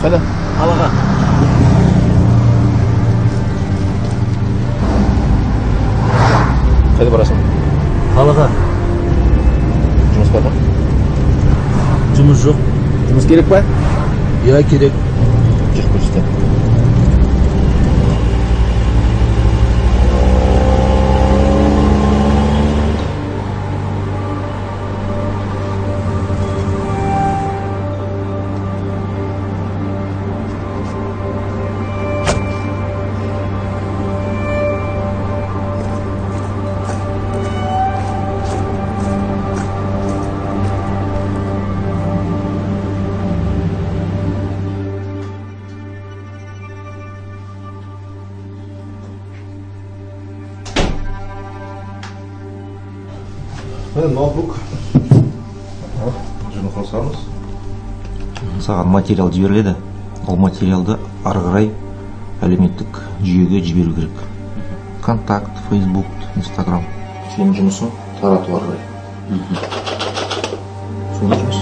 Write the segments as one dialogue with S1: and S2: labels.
S1: Қайда?
S2: Қалаға.
S1: Қайда барасың?
S2: Қалаға.
S1: Жұмыс бар ма?
S2: Жұмыс жоқ.
S1: Жұмыс керек па?
S2: Я керек.
S1: Жоқ көрсетті.
S3: Ноутбук. Жұмыс қосамыз. Саған материал жіберіледі. Ол материалды ары қарай әлеуметтік жүйеге жіберу керек. Контакт, Facebook, Instagram. Сенің жұмысың тарату ары қарай. Соны жұмыс.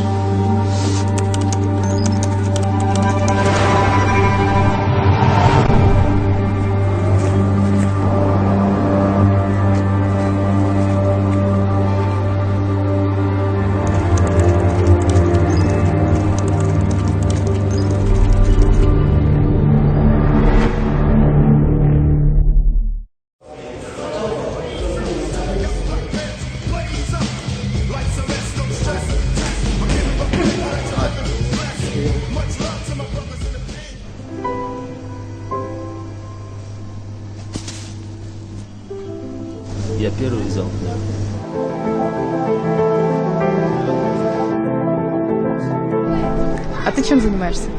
S2: Я первый взял.
S4: А ты чем занимаешься?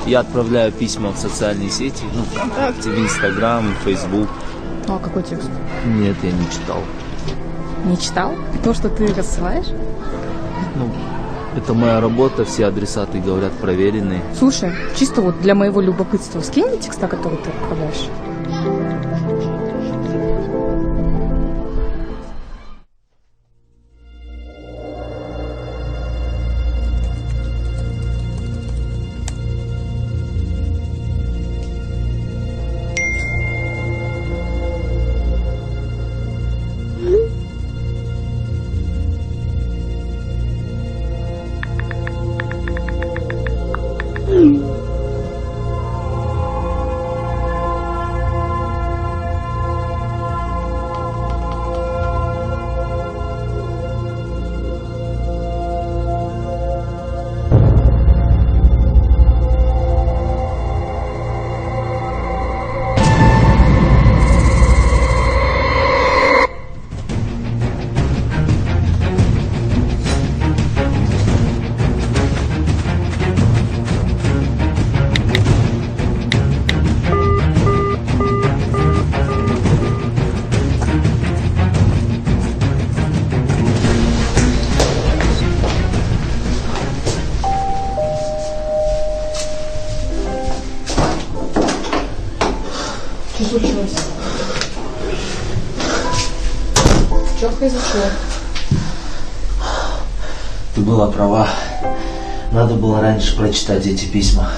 S2: Я отправляю письма в социальные сети, ВКонтакте, в Инстаграм, в Фейсбук.
S4: Ну, а какой текст?
S2: Нет, я не читал.
S4: Не читал? То, что ты рассылаешь?
S2: Это моя работа, все адресаты, говорят, проверенные.
S4: Слушай, чисто вот для моего любопытства, скинь мне текста, которые ты отправляешь. Что случилось? Что произошло?
S2: Ты была права. Надо было раньше прочитать эти письма.